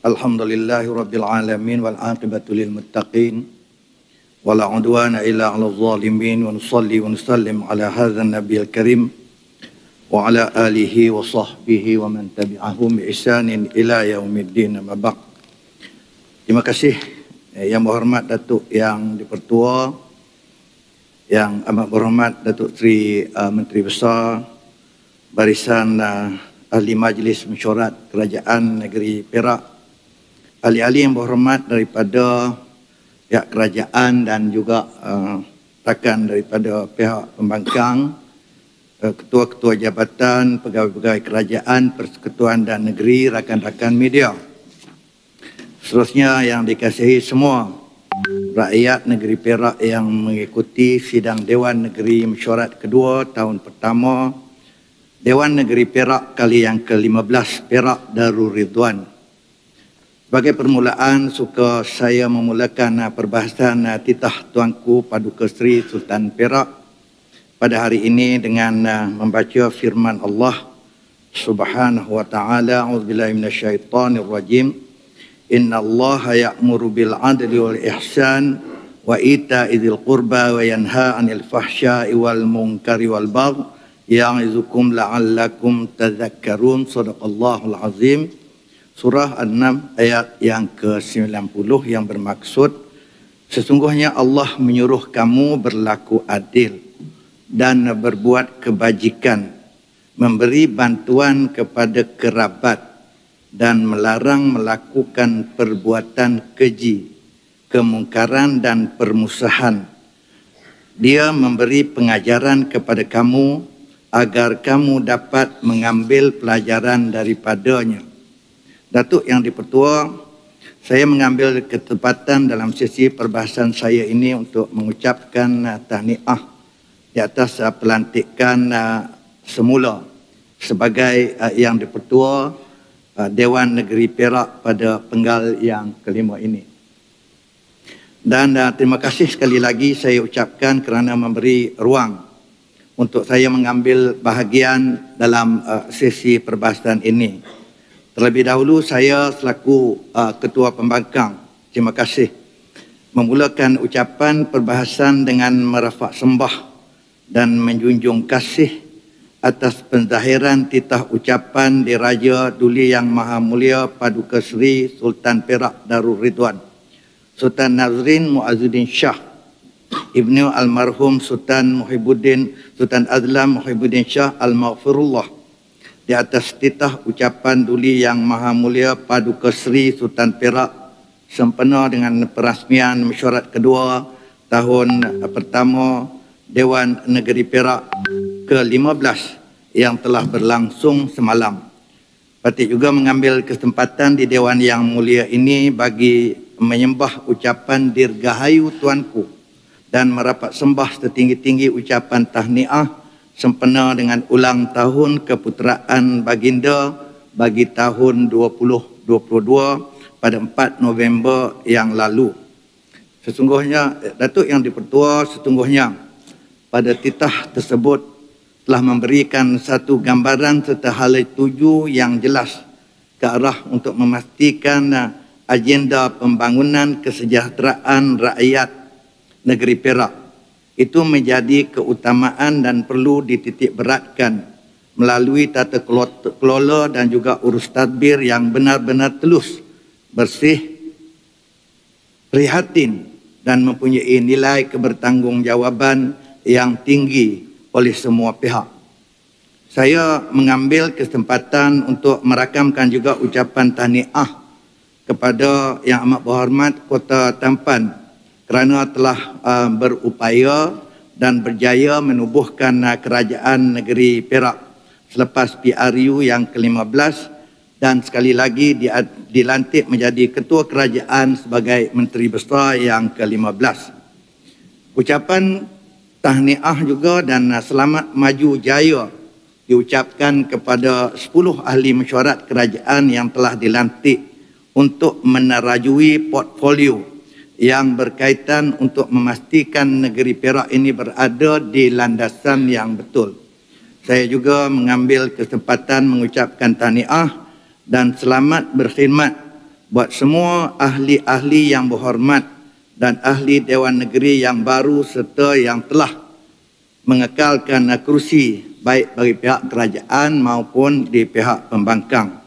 Alhamdulillahi Rabbil Alamin wal aqibatu lil muttaqin wala udwana illa 'alal zalimin wa nusalli wa nusallim ala hadzal nabiyil karim wa ala alihi wa sahbihi wa man tabi'ahum bi ihsanin ila yaumiddin amma ba'd. Terima kasih yang berhormat Datuk Yang Dipertua, yang amat berhormat Datuk Seri Menteri Besar Barisan Ahli Majlis Mesyuarat Kerajaan Negeri Perak, ahli-ahli yang berhormat daripada pihak kerajaan dan juga rakan daripada pihak pembangkang, ketua-ketua jabatan, pegawai-pegawai kerajaan, persekutuan dan negeri, rakan-rakan media. Seterusnya yang dikasihi semua rakyat negeri Perak yang mengikuti sidang Dewan Negeri Mesyuarat kedua tahun pertama Dewan Negeri Perak kali yang ke-15 Perak Darul Ridwan. Sebagai permulaan, suka saya memulakan perbahasan titah Tuanku Paduka Seri Sultan Perak pada hari ini dengan membaca firman Allah Subhanahu wa taala. A'udzubillahi minasyaitonir rajim. Innallaha ya'muru bil 'adli wal ihsan wa ita'i dzil qurba wa yanha 'anil fahsya'i wal munkari wal baghi ya'izukum la'allakum tadhakkarun. Shadaqallahul azim. Surah An-Naml ayat yang ke-90 yang bermaksud, sesungguhnya Allah menyuruh kamu berlaku adil dan berbuat kebajikan, memberi bantuan kepada kerabat dan melarang melakukan perbuatan keji, kemungkaran dan permusuhan. Dia memberi pengajaran kepada kamu agar kamu dapat mengambil pelajaran daripadanya. Datuk Yang Dipertua, saya mengambil kesempatan dalam sesi perbahasan saya ini untuk mengucapkan tahniah di atas pelantikan semula sebagai Yang Dipertua Dewan Negeri Perak pada penggal yang kelima ini. Dan terima kasih sekali lagi saya ucapkan kerana memberi ruang untuk saya mengambil bahagian dalam sesi perbahasan ini. Terlebih dahulu saya selaku Ketua Pembangkang, terima kasih memulakan ucapan perbahasan dengan merafak sembah dan menjunjung kasih atas penzahiran titah ucapan Diraja Duli Yang Maha Mulia Paduka Seri Sultan Perak Darul Ridwan Sultan Nazrin Muazzuddin Shah Ibnu Almarhum Sultan Azlam Muhibbuddin Shah Al-Maghfirullah di atas titah ucapan Duli Yang Maha Mulia Paduka Seri Sultan Perak sempena dengan perasmian mesyuarat kedua tahun pertama Dewan Negeri Perak ke-15 yang telah berlangsung semalam. Patik juga mengambil kesempatan di Dewan Yang Mulia ini bagi menyembah ucapan Dirgahayu Tuanku dan merapat sembah setinggi-tinggi ucapan tahniah sempena dengan ulang tahun keputeraan baginda bagi tahun 2022 pada 4 November yang lalu. Sesungguhnya Datuk Yang Dipertua sesungguhnya pada titah tersebut telah memberikan satu gambaran serta hala tuju yang jelas ke arah untuk memastikan agenda pembangunan kesejahteraan rakyat negeri Perak itu menjadi keutamaan dan perlu dititik beratkan melalui tata kelola dan juga urus tadbir yang benar-benar telus, bersih, prihatin dan mempunyai nilai kebertanggungjawaban yang tinggi oleh semua pihak. Saya mengambil kesempatan untuk merakamkan juga ucapan tahniah kepada Yang Amat Berhormat Kota Tampan kerana telah berupaya dan berjaya menubuhkan kerajaan negeri Perak selepas PRU yang ke-15 dan sekali lagi dilantik menjadi ketua kerajaan sebagai Menteri Besar yang ke-15. Ucapan tahniah juga dan selamat maju jaya diucapkan kepada 10 ahli mesyuarat kerajaan yang telah dilantik untuk menerajui portfolio yang berkaitan untuk memastikan negeri Perak ini berada di landasan yang betul. Saya juga mengambil kesempatan mengucapkan tahniah dan selamat berkhidmat buat semua ahli-ahli yang berhormat dan ahli Dewan Negeri yang baru serta yang telah mengekalkan kerusi baik bagi pihak kerajaan maupun di pihak pembangkang.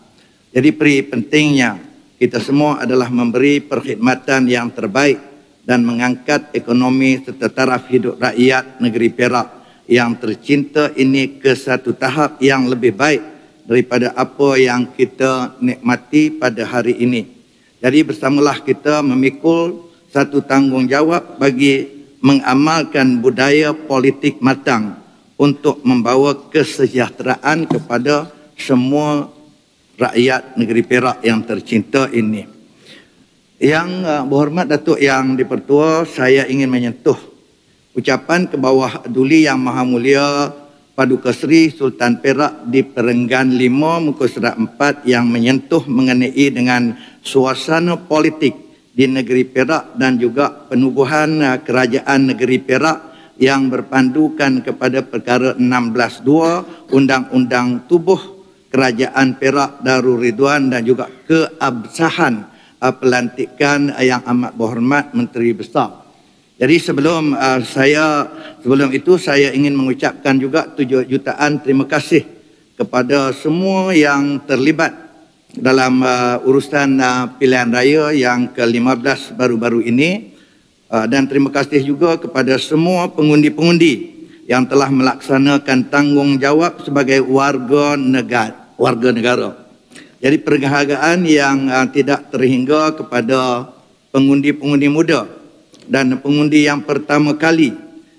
Jadi peri pentingnya kita semua adalah memberi perkhidmatan yang terbaik dan mengangkat ekonomi serta taraf hidup rakyat negeri Perak yang tercinta ini ke satu tahap yang lebih baik daripada apa yang kita nikmati pada hari ini. Jadi bersamalah kita memikul satu tanggungjawab bagi mengamalkan budaya politik matang untuk membawa kesejahteraan kepada semua rakyat negeri Perak yang tercinta ini. Yang berhormat Datuk Yang Dipertua, saya ingin menyentuh ucapan ke bawah Duli Yang Maha Mulia Paduka Seri Sultan Perak di Perenggan 5 muka surat 4 yang menyentuh mengenai dengan suasana politik di negeri Perak dan juga penubuhan kerajaan negeri Perak yang berpandukan kepada perkara 16.2 Undang-Undang Tubuh Kerajaan Perak Darul Ridwan dan juga keabsahan pelantikan yang amat berhormat Menteri Besar. Jadi sebelum itu saya ingin mengucapkan juga 7 jutaan terima kasih kepada semua yang terlibat dalam urusan pilihan raya yang ke-15 baru-baru ini, dan terima kasih juga kepada semua pengundi-pengundi yang telah melaksanakan tanggungjawab sebagai warga negara. Jadi penghargaan yang tidak terhingga kepada pengundi-pengundi muda dan pengundi yang pertama kali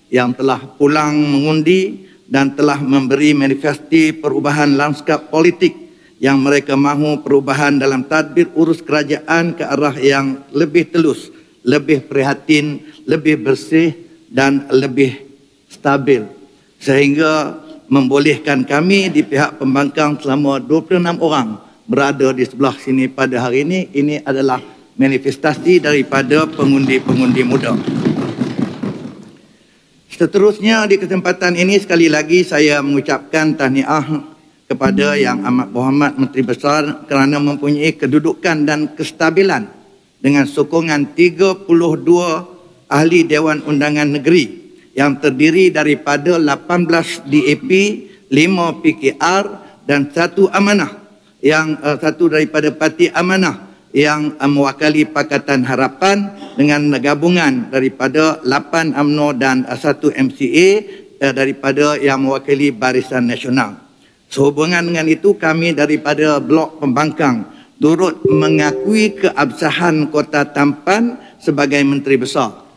yang telah pulang mengundi dan telah memberi manifesti perubahan lanskap politik yang mereka mahu perubahan dalam tadbir urus kerajaan ke arah yang lebih telus, lebih prihatin, lebih bersih dan lebih stabil, sehingga membolehkan kami di pihak pembangkang selama 26 orang berada di sebelah sini pada hari ini. Ini adalah manifestasi daripada pengundi-pengundi muda. Seterusnya di kesempatan ini sekali lagi saya mengucapkan tahniah kepada Yang Amat Berhormat Menteri Besar kerana mempunyai kedudukan dan kestabilan dengan sokongan 32 ahli Dewan Undangan Negeri yang terdiri daripada 18 DAP, 5 PKR dan 1 amanah, yang satu daripada Parti Amanah yang mewakili Pakatan Harapan dengan gabungan daripada 8 UMNO dan 1 MCA daripada yang mewakili Barisan Nasional. Sehubungan dengan itu, kami daripada Blok Pembangkang turut mengakui keabsahan Kota Tampan sebagai Menteri Besar.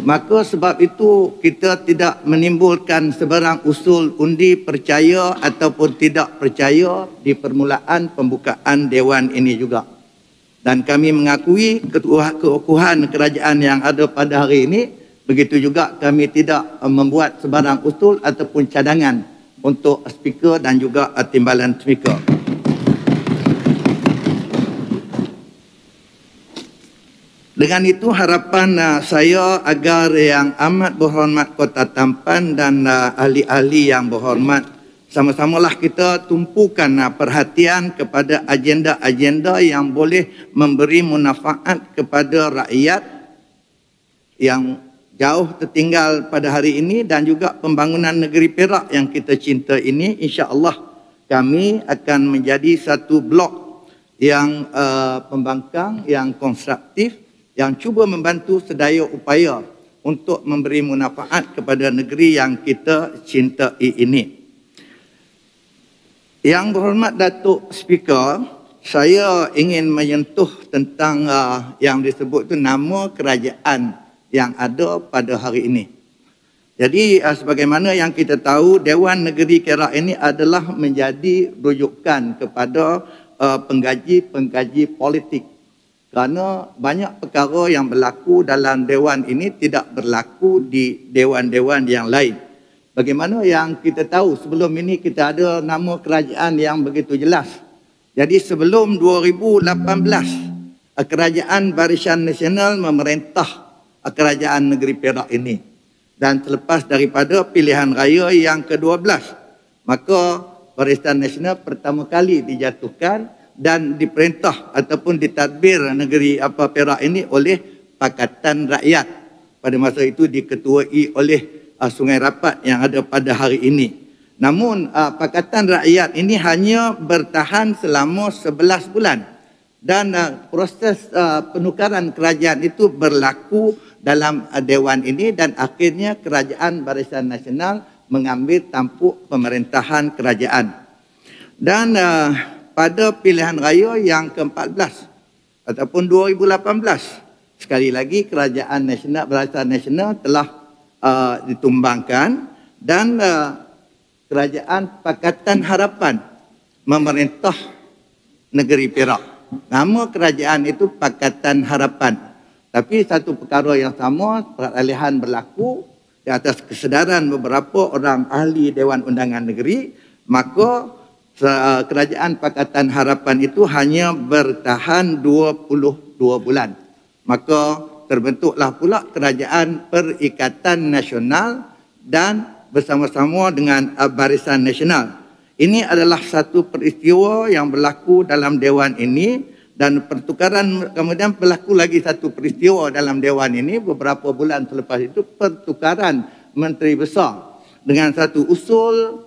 Maka sebab itu kita tidak menimbulkan sebarang usul undi percaya ataupun tidak percaya di permulaan pembukaan Dewan ini juga. Dan kami mengakui keukuhan kerajaan yang ada pada hari ini. Begitu juga kami tidak membuat sebarang usul ataupun cadangan untuk speaker dan juga timbalan speaker. Dengan itu harapan saya agar Yang Amat Berhormat Kota Tampan dan ahli-ahli yang berhormat sama-samalah kita tumpukan perhatian kepada agenda-agenda yang boleh memberi manfaat kepada rakyat yang jauh tertinggal pada hari ini dan juga pembangunan negeri Perak yang kita cinta ini. InsyaAllah kami akan menjadi satu blok yang pembangkang, yang konstruktif, yang cuba membantu sedaya upaya untuk memberi manfaat kepada negeri yang kita cintai ini. Yang berhormat Datuk Speaker, saya ingin menyentuh tentang yang disebut itu nama kerajaan yang ada pada hari ini. Jadi sebagaimana yang kita tahu, Dewan Negeri Perak ini adalah menjadi rujukan kepada pengkaji politik. Kerana banyak perkara yang berlaku dalam Dewan ini tidak berlaku di Dewan-Dewan yang lain. Bagaimana yang kita tahu, sebelum ini kita ada nama kerajaan yang begitu jelas. Jadi sebelum 2018, Kerajaan Barisan Nasional memerintah Kerajaan Negeri Perak ini. Dan selepas daripada pilihan raya yang ke-12, maka Barisan Nasional pertama kali dijatuhkan dan diperintah ataupun ditadbir negeri Perak ini oleh Pakatan Rakyat. Pada masa itu diketuai oleh Sungai Rapat yang ada pada hari ini. Namun Pakatan Rakyat ini hanya bertahan selama 11 bulan dan proses penukaran kerajaan itu berlaku dalam Dewan ini dan akhirnya Kerajaan Barisan Nasional mengambil tampuk pemerintahan kerajaan. Dan pada pilihan raya yang ke-14 ataupun 2018, sekali lagi Kerajaan Nasional Barisan Nasional telah ditumbangkan dan Kerajaan Pakatan Harapan memerintah negeri Perak. Nama kerajaan itu Pakatan Harapan. Tapi satu perkara yang sama, peralihan berlaku di atas kesedaran beberapa orang ahli Dewan Undangan Negeri, maka Kerajaan Pakatan Harapan itu hanya bertahan 22 bulan. Maka terbentuklah pula Kerajaan Perikatan Nasional dan bersama-sama dengan Barisan Nasional. Ini adalah satu peristiwa yang berlaku dalam Dewan ini dan pertukaran kemudian berlaku lagi satu peristiwa dalam Dewan ini beberapa bulan selepas itu, pertukaran Menteri Besar dengan satu usul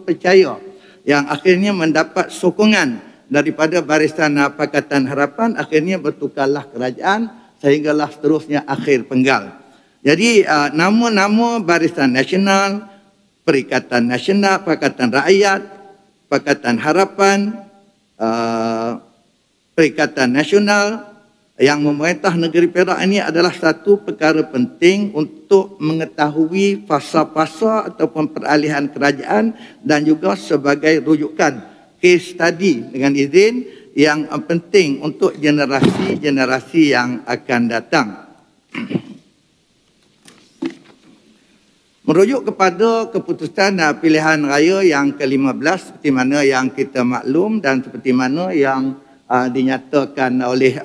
percaya yang akhirnya mendapat sokongan daripada Barisan Pakatan Harapan. Akhirnya bertukarlah kerajaan sehinggalah seterusnya akhir penggal. Jadi nama-nama Barisan Nasional, Perikatan Nasional, Pakatan Rakyat, Pakatan Harapan, Perikatan Nasional yang memerintah negeri Perak ini adalah satu perkara penting untuk mengetahui fasa-fasa ataupun peralihan kerajaan dan juga sebagai rujukan case study dengan izin yang penting untuk generasi-generasi yang akan datang. Merujuk kepada keputusan pilihan raya yang ke-15 seperti mana yang kita maklum dan seperti mana yang dinyatakan oleh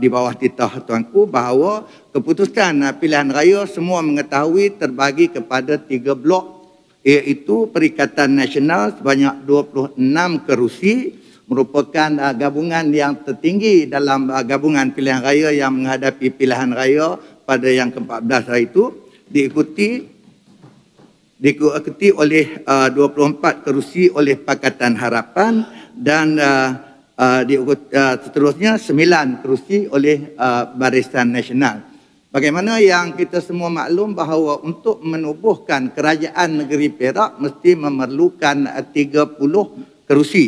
di bawah titah tuanku bahawa keputusan pilihan raya semua mengetahui terbagi kepada 3 blok, iaitu Perikatan Nasional sebanyak 26 kerusi, merupakan gabungan yang tertinggi dalam gabungan pilihan raya yang menghadapi pilihan raya pada yang ke-14 hari itu, diikuti oleh 24 kerusi oleh Pakatan Harapan dan seterusnya 9 kerusi oleh Barisan Nasional. Bagaimana yang kita semua maklum bahawa untuk menubuhkan kerajaan negeri Perak mesti memerlukan 30 kerusi.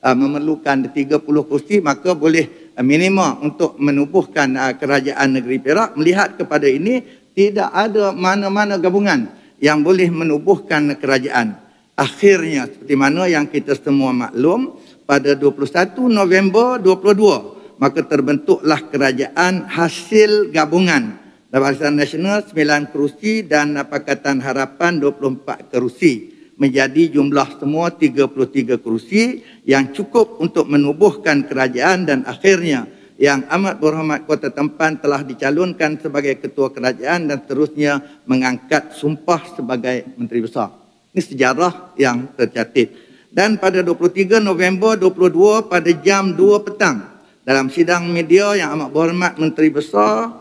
Memerlukan 30 kerusi, maka boleh minima untuk menubuhkan kerajaan negeri Perak. Melihat kepada ini, tidak ada mana-mana gabungan yang boleh menubuhkan kerajaan. Akhirnya seperti mana yang kita semua maklum, pada 21 November 22 maka terbentuklah kerajaan hasil gabungan Barisan Nasional 9 kerusi dan Pakatan Harapan 24 kerusi, menjadi jumlah semua 33 kerusi yang cukup untuk menubuhkan kerajaan. Dan akhirnya Yang Amat Berhormat Kota Tampan telah dicalonkan sebagai ketua kerajaan dan seterusnya mengangkat sumpah sebagai Menteri Besar. Ini sejarah yang tercatat. Dan pada 23 November 22 pada jam 2 petang dalam sidang media Yang Amat Berhormat Menteri Besar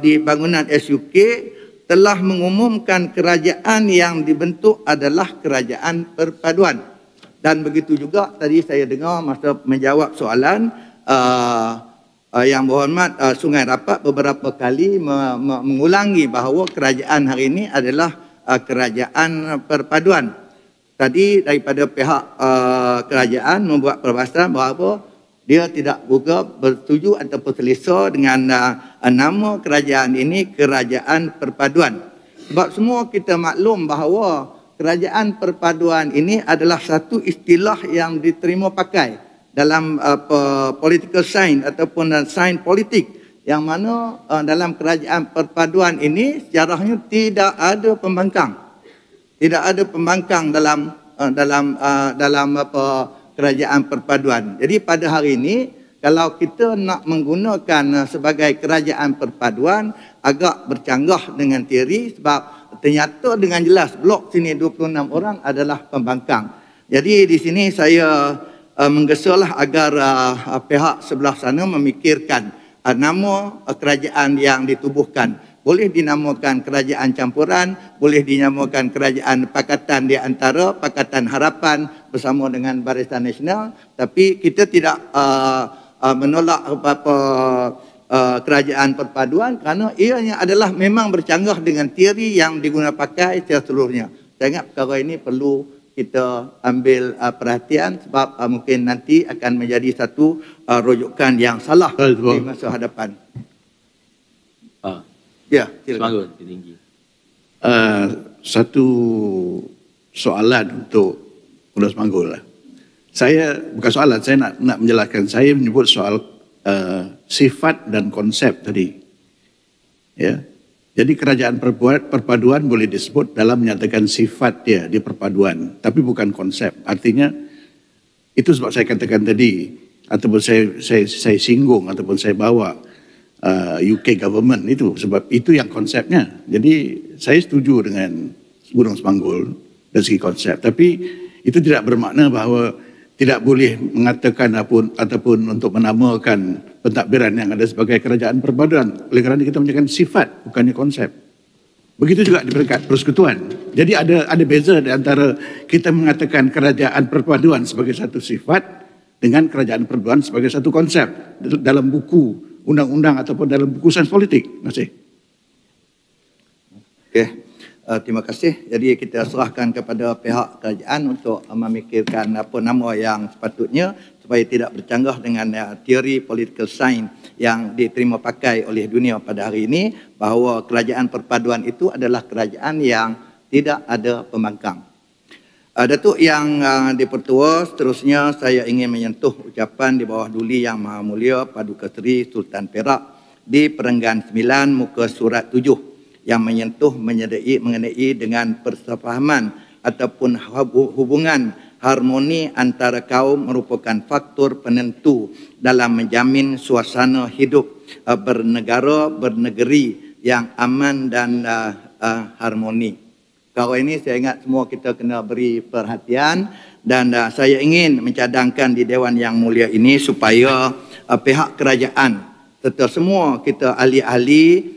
di bangunan SUK telah mengumumkan kerajaan yang dibentuk adalah Kerajaan Perpaduan. Dan begitu juga tadi saya dengar masa menjawab soalan Yang Berhormat Sungai Rapat beberapa kali mengulangi bahawa kerajaan hari ini adalah Kerajaan Perpaduan. Tadi daripada pihak kerajaan membuat perbahasan bahawa dia tidak juga bersetuju ataupun selesa dengan nama kerajaan ini Kerajaan Perpaduan. Sebab semua kita maklum bahawa Kerajaan Perpaduan ini adalah satu istilah yang diterima pakai dalam political science ataupun sains politik, yang mana dalam Kerajaan Perpaduan ini sejarahnya tidak ada pembangkang. Tidak ada pembangkang dalam Kerajaan Perpaduan. Jadi pada hari ini kalau kita nak menggunakan sebagai Kerajaan Perpaduan agak bercanggah dengan teori, sebab ternyata dengan jelas blok sini 26 orang adalah pembangkang. Jadi di sini saya menggesalah agar pihak sebelah sana memikirkan nama kerajaan yang ditubuhkan. Boleh dinamakan kerajaan campuran, boleh dinamakan kerajaan pakatan di antara Pakatan Harapan bersama dengan Barisan Nasional, tapi kita tidak menolak apa-apa kerajaan perpaduan kerana ianya adalah memang bercanggah dengan teori yang digunakan pakai secara seluruhnya. Saya ingat perkara ini perlu kita ambil perhatian sebab mungkin nanti akan menjadi satu rujukan yang salah di masa hadapan. Ya, silakan. Tinggi. Satu soalan untuk Pulau Semanggul lah. Saya bukan soalan, saya nak menjelaskan. Saya menyebut soal sifat dan konsep tadi. Ya. Jadi kerajaan perpaduan boleh disebut dalam menyatakan sifat dia di perpaduan, tapi bukan konsep. Artinya itu sebab saya katakan tadi, ataupun saya singgung ataupun saya bawa UK government itu, sebab itu yang konsepnya. Jadi saya setuju dengan Gunung Semanggul dari segi konsep, tapi itu tidak bermakna bahawa tidak boleh mengatakan ataupun untuk menamakan pentadbiran yang ada sebagai kerajaan perpaduan. Oleh kerana kita menyatakan sifat, bukannya konsep. Begitu juga di peringkat persekutuan. Jadi ada beza di antara kita mengatakan kerajaan perpaduan sebagai satu sifat dengan kerajaan perpaduan sebagai satu konsep dalam buku undang-undang ataupun dalam buku sains politik. Terima kasih. Okey. Terima kasih. Jadi kita serahkan kepada pihak kerajaan untuk memikirkan apa nama yang sepatutnya supaya tidak bercanggah dengan teori political science yang diterima pakai oleh dunia pada hari ini, bahawa kerajaan perpaduan itu adalah kerajaan yang tidak ada pembangkang. Datuk Yang Dipertua, seterusnya saya ingin menyentuh ucapan di bawah Duli Yang Maha Mulia Paduka Seri Sultan Perak di Perenggan 9 muka surat 7 yang menyentuh mengenai dengan persefahaman ataupun hubungan harmoni antara kaum merupakan faktor penentu dalam menjamin suasana hidup bernegara bernegeri yang aman dan harmoni. Perkara ini saya ingat semua kita kena beri perhatian, dan saya ingin mencadangkan di Dewan Yang Mulia ini supaya pihak kerajaan serta semua kita ahli-ahli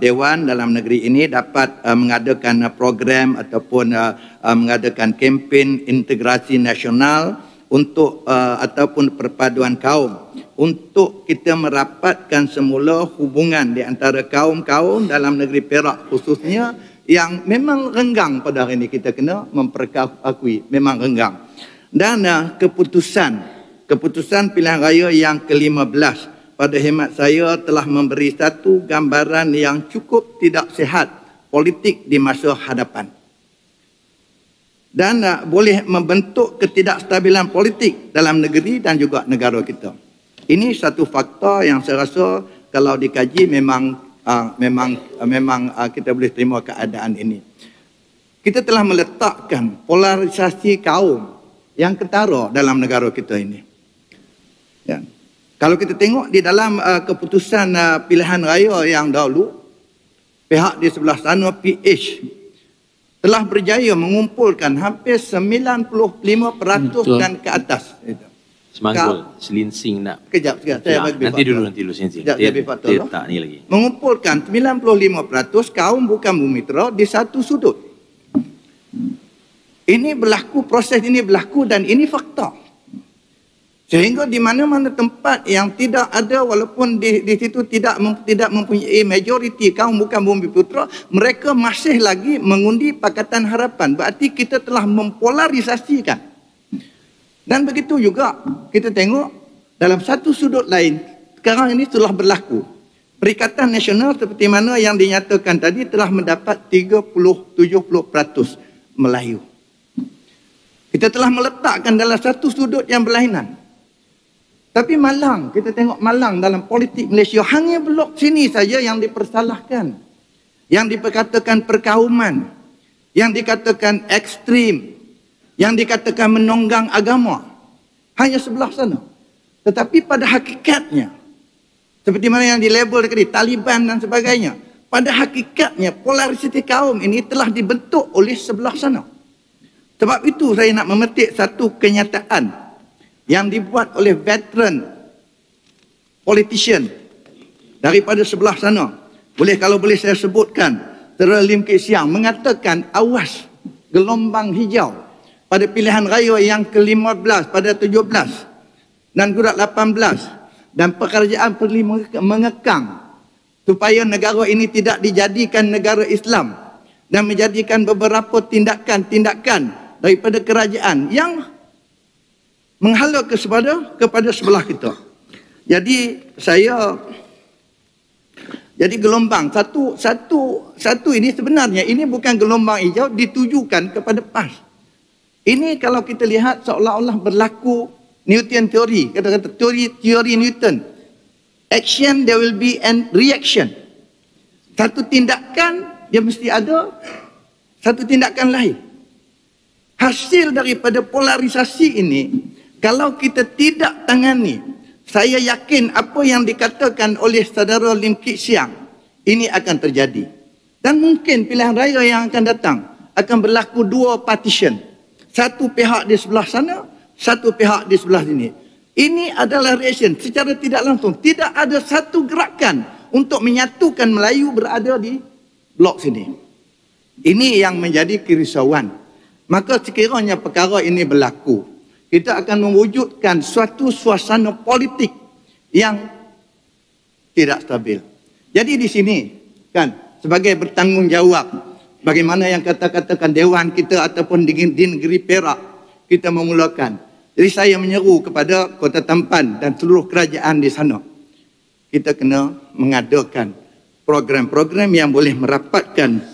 Dewan dalam negeri ini dapat mengadakan program ataupun mengadakan kempen integrasi nasional untuk ataupun perpaduan kaum untuk kita merapatkan semula hubungan di antara kaum-kaum dalam negeri Perak khususnya yang memang renggang pada hari ini, kita kena memperakui memang renggang. Dan keputusan pilihan raya yang ke-15 pada hemat saya telah memberi satu gambaran yang cukup tidak sihat politik di masa hadapan. Dan boleh membentuk ketidakstabilan politik dalam negeri dan juga negara kita. Ini satu fakta yang saya rasa kalau dikaji memang kita boleh terima keadaan ini. Kita telah meletakkan polarisasi kaum yang ketara dalam negara kita ini. Ya. Kalau kita tengok di dalam keputusan pilihan raya yang dahulu, pihak di sebelah sana PH telah berjaya mengumpulkan hampir 95% dan ke atas. Semanggul, selinsing nak. Kejap. Nanti dulu selinsing. Dia tak ni lagi. Mengumpulkan 95% kaum bukan bumi tera di satu sudut. Ini berlaku, proses ini berlaku dan ini fakta. Sehingga di mana-mana tempat yang tidak ada, walaupun di situ tidak mempunyai majoriti kaum bukan bumi putera, mereka masih lagi mengundi Pakatan Harapan. Berarti kita telah mempolarisasikan. Dan begitu juga kita tengok dalam satu sudut lain, sekarang ini telah berlaku. Perikatan Nasional seperti mana yang dinyatakan tadi telah mendapat 30-70% Melayu. Kita telah meletakkan dalam satu sudut yang berlainan. Tapi Malang, kita tengok Malang dalam politik Malaysia, hanya blok sini saja yang dipersalahkan. Yang diperkatakan perkauman, yang dikatakan ekstrim, yang dikatakan menonggang agama. Hanya sebelah sana. Tetapi pada hakikatnya, seperti mana yang dilabel tadi, Taliban dan sebagainya, pada hakikatnya polarisasi kaum ini telah dibentuk oleh sebelah sana. Sebab itu saya nak memetik satu kenyataan yang dibuat oleh veteran politician daripada sebelah sana. Kalau boleh saya sebutkan, Saudara Lim Kit Siang mengatakan awas gelombang hijau pada pilihan raya yang ke-15 pada 17 dan juga 18, dan pekerjaan perlu mengekang supaya negara ini tidak dijadikan negara Islam dan menjadikan beberapa tindakan-tindakan daripada kerajaan yang menghala kepada sebelah kita. Jadi gelombang satu ini sebenarnya ini bukan gelombang hijau ditujukan kepada PAS. Ini kalau kita lihat seolah-olah berlaku Newton teori, kata-kata teori Newton. Action there will be an reaction. Satu tindakan dia mesti ada satu tindakan lain. Hasil daripada polarisasi ini, kalau kita tidak tangani, saya yakin apa yang dikatakan oleh saudara Lim Kit Siang ini akan terjadi. Dan mungkin pilihan raya yang akan datang akan berlaku dua partition. Satu pihak di sebelah sana, satu pihak di sebelah sini. Ini adalah reaction secara tidak langsung. Tidak ada satu gerakan untuk menyatukan Melayu berada di blok sini. Ini yang menjadi kerisauan. Maka sekiranya perkara ini berlaku, kita akan mewujudkan suatu suasana politik yang tidak stabil. Jadi di sini kan sebagai bertanggungjawab, bagaimana yang katakan dewan kita ataupun di negeri Perak kita memulakan. Jadi saya menyeru kepada Kota Tampan dan seluruh kerajaan di sana, kita kena mengadakan program-program yang boleh merapatkan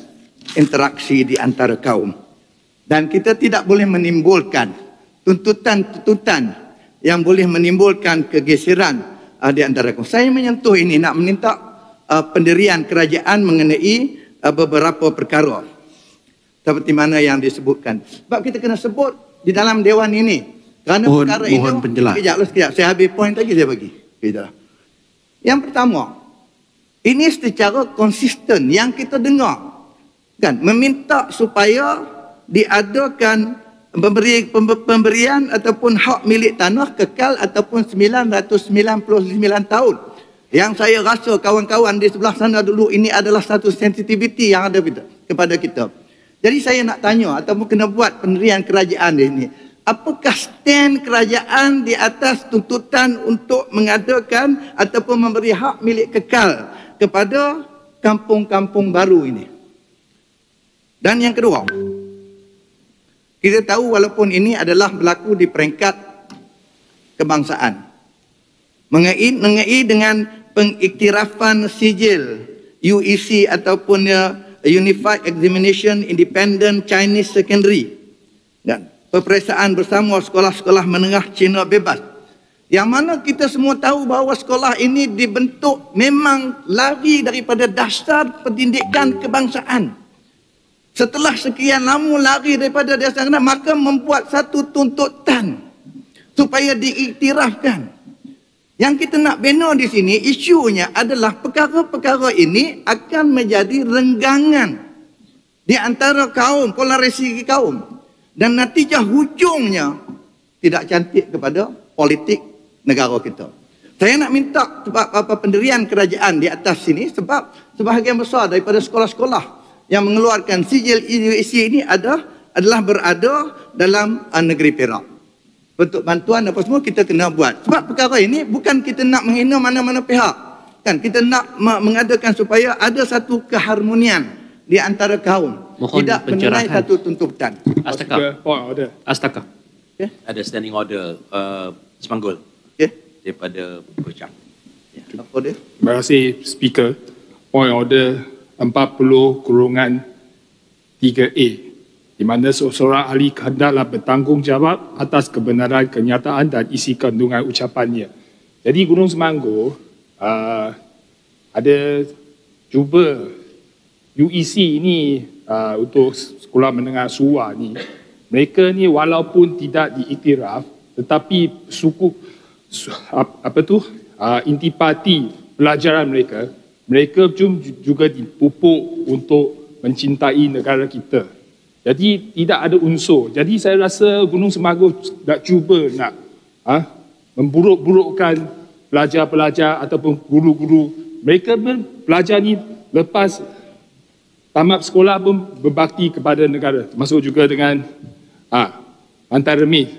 interaksi di antara kaum. Dan kita tidak boleh menimbulkan tuntutan-tuntutan yang boleh menimbulkan kegeseran di antara kaum. Saya menyentuh ini nak meminta pendirian kerajaan mengenai beberapa perkara seperti mana yang disebutkan. Sebab kita kena sebut di dalam dewan ini. Kerana perkara ini, sekejap, saya habis poin lagi saya bagi. Yang pertama, ini secara konsisten yang kita dengar kan meminta supaya diadakan pemberian ataupun hak milik tanah kekal ataupun 999 tahun. Yang saya rasa kawan-kawan di sebelah sana dulu ini adalah satu sensitiviti yang ada kepada kita. Jadi saya nak tanya ataupun kena buat pendirian kerajaan di sini. Apakah stand kerajaan di atas tuntutan untuk mengadakan ataupun memberi hak milik kekal kepada kampung-kampung baru ini? Dan yang kedua, kita tahu walaupun ini adalah berlaku di peringkat kebangsaan, mengenai dengan pengiktirafan sijil UEC ataupun Unified Examination Independent Chinese Secondary dan peperiksaan bersama sekolah-sekolah menengah Cina bebas, yang mana kita semua tahu bahawa sekolah ini dibentuk memang lari daripada dasar pendidikan kebangsaan. Setelah sekian lama lari daripada dasar, maka membuat satu tuntutan supaya diiktirafkan. Yang kita nak bina di sini, isunya adalah perkara-perkara ini akan menjadi renggangan di antara kaum, polarisasi kaum. Dan natijah hujungnya tidak cantik kepada politik negara kita. Saya nak minta pendirian kerajaan di atas sini sebab sebahagian besar daripada sekolah-sekolah yang mengeluarkan sijil UEC ini adalah berada dalam negeri Perak. Bentuk bantuan apa semua kita kena buat. Sebab perkara ini bukan kita nak menghina mana-mana pihak. Kan kita nak mengadakan supaya ada satu keharmonian di antara kaum. Mohon tidak mengenai satu tuntutan. Astaka. Okay. Ada standing order Semanggul. Okay. Daripada Bocang. Apa dia? Terima kasih Speaker. Point order 40/3A, di mana seorang ahli hendaklah bertanggungjawab atas kebenaran kenyataan dan isi kandungan ucapannya. Jadi Gunung Semanggur ada cuba UEC ini untuk sekolah menengah Suwa ni, mereka ni walaupun tidak diiktiraf tetapi intipati pelajaran mereka juga dipupuk untuk mencintai negara kita. Jadi tidak ada unsur. Jadi saya rasa Gunung Semanggur nak cuba nak memburuk-burukkan pelajar-pelajar ataupun guru-guru. Mereka belajar ni lepas tamat sekolah pun berbakti kepada negara. Termasuk juga dengan Pantai Remih,